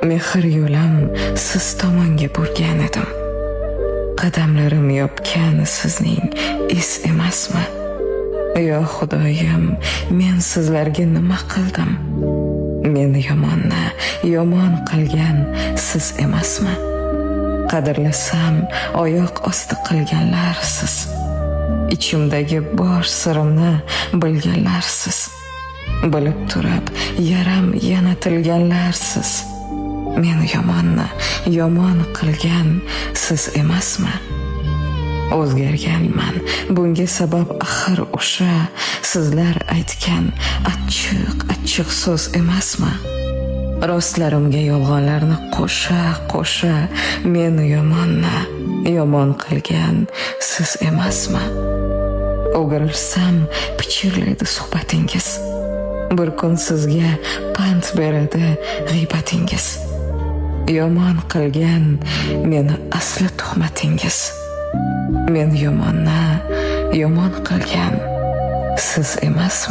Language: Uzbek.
Mehr yo'lim siz tomonga burgan edim. Qadamlarim yopgan sizning is emasmi? Yo Xudoyim, men sizlarga nima qildim? Men yomon qilgan siz emasmi? Qadrlasam oyoq osti qilganlar siz. Ichimdagi bor sirimni bilganlar siz. Bilib turib yaram yana tilganlar siz. Men yomon qilgan siz emasmi? O'zgarganman, bunga sabab axir o'sha sizlar aytgan achchiq so'z emasmi? Rostlarimga yolg'onlarni qo'sha men yomon qilgan siz emasmi? O'girilsam pichirlaydi suhbatingiz. Bir kun sizga pand beradi g'iybatingiz. Yomon qilgan meni asli tuhmatingiz. Men yomon qilgan siz emasmi?